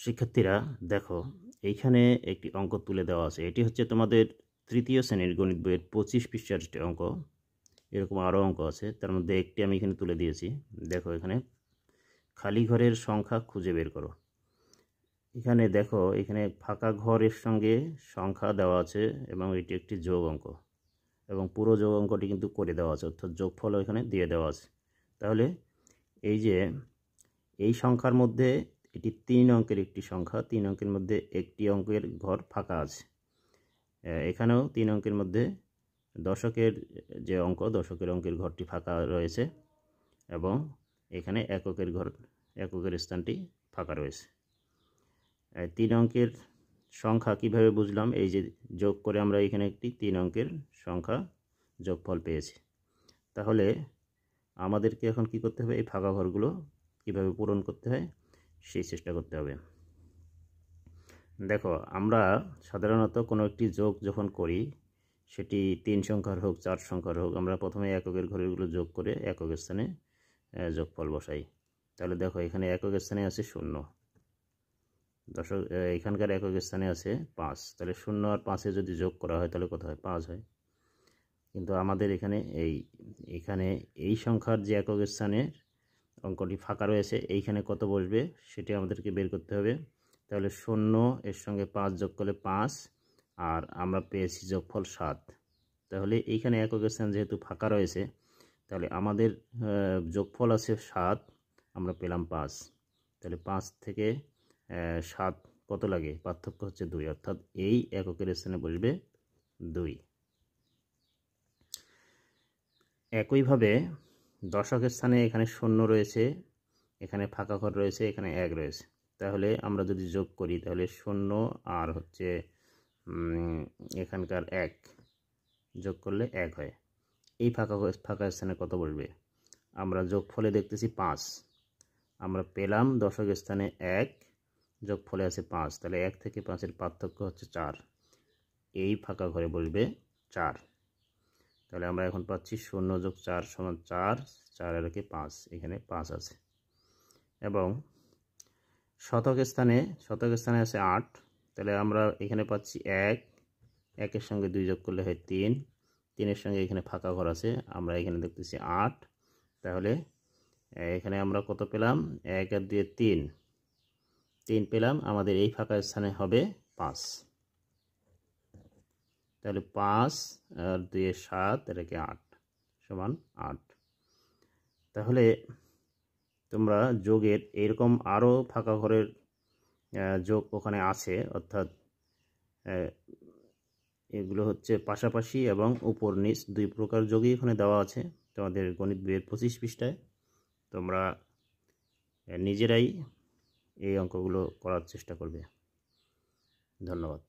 শিক্ষার্থীরা দেখো, এইখানে একটি অঙ্ক তুলে দেওয়া আছে। এটি হচ্ছে তোমাদের তৃতীয় শ্রেণীর গণিত বইয়ের 25 পৃষ্ঠার একটি অঙ্ক। এরকম আরও অঙ্ক আছে, তার মধ্যে একটি আমি এখানে তুলে দিয়েছি। দেখো, এখানে খালি ঘরের সংখ্যা খুঁজে বের করো। এখানে দেখো, এখানে ফাঁকা ঘরের সঙ্গে সংখ্যা দেওয়া আছে এবং এটি একটি যোগ অঙ্ক এবং পুরো যোগ অঙ্কটি কিন্তু করে দেওয়া আছে, অর্থাৎ যোগফল এখানে দিয়ে দেওয়া আছে। তাহলে এই যে এই সংখ্যার মধ্যে এটি 3 অঙ্কের একটি সংখ্যা, 3 অঙ্কের মধ্যে একটি অঙ্কের ঘর ফাঁকা আছে। এখানেও 3 অঙ্কের মধ্যে দশকের যে অঙ্ক, দশকের অঙ্কের ঘরটি ফাঁকা রয়েছে এবং এখানে এককের স্থানটি ফাঁকা রয়েছে। 3 অঙ্কের সংখ্যা কিভাবে বুঝলাম? এই যে যোগ করে আমরা এখানে একটি 3 অঙ্কের সংখ্যা যোগফল পেয়েছি। তাহলে আমাদেরকে এখন কি করতে হবে? এই ফাঁকা ঘরগুলো কিভাবে পূরণ করতে হয় সেই চেষ্টা করতে হবে। দেখো, আমরা সাধারণত কোনো একটি যোগ যখন করি, সেটি 3 সংখ্যার হোক 4 সংখ্যার হোক, আমরা প্রথমে এককের ঘরগুলো যোগ করে একক স্থানে যোগফল বসাই। তাহলে দেখো, এখানে একক স্থানে আছে 0, এখানকার একক স্থানে আছে 5। তাহলে 0 আর 5-এ যদি যোগ করা হয় তাহলে কত হয়? 5 হয়। কিন্তু আমাদের এখানে এই সংখ্যার যে একক স্থানের অঙ্কটি ফাঁকা রয়েছে, এইখানে কত বসবে সেটি আমাদেরকে বের করতে হবে। তাহলে 0 এর সঙ্গে 5 যোগ করলে 5, আর আমরা পেয়েছি যোগফল 7। তাহলে এইখানে একক স্থান যেহেতু ফাঁকা রয়েছে, তাহলে আমাদের যোগফল আছে 7, আমরা পেলাম 5। তাহলে 5 থেকে 7 কত লাগে? পার্থক্য হচ্ছে 2, অর্থাৎ এই এককের স্থানে বসবে 2। একইভাবে দশকের স্থানে এখানে 0 রয়েছে, এখানে ফাঁকা ঘর রয়েছে, এখানে 1 রয়েছে। তাহলে আমরা যদি যোগ করি তাহলে 0 আর হচ্ছে এখানকার 1 যোগ করলে 1 হয়। এই ফাঁকা স্থানে কত বসবে? আমরা যোগফলে দেখতেছি 5, আমরা পেলাম দশক স্থানে 1, যোগফলে আছে 5। তাহলে 1 থেকে 5-এর পার্থক্য হচ্ছে 4, এই ফাঁকা ঘরে বসবে 4। তাহলে আমরা এখন পাচ্ছি 0 যোগ 4 সমান 4, 4 আর 5, এখানে 5 আছে। এবং শতক স্থানে আছে 8। তাহলে আমরা এখানে পাচ্ছি 1, 1-এর সঙ্গে 2 যোগ করলে হয় 3, 3-এর সঙ্গে এখানে ফাঁকা ঘর আছে, আমরা এখানে দেখতেছি 8। তাহলে এখানে আমরা কত পেলাম? 1 আর 2 3 পেলাম। আমাদের এই ফাঁকা স্থানে হবে 5। তাহলে 5 আর 2 7, এটাকে 8 সমান 8। তাহলে তোমরা যোগের এরকম আরও ফাঁকা ঘরের যোগ ওখানে আছে, অর্থাৎ এগুলো হচ্ছে পাশাপাশি এবং উপর নিচ 2 প্রকার যোগই এখানে দেওয়া আছে তোমাদের গণিত বইয়ের 25 পৃষ্ঠায়। তোমরা নিজেরাই এই অঙ্কগুলো করার চেষ্টা করবে। ধন্যবাদ।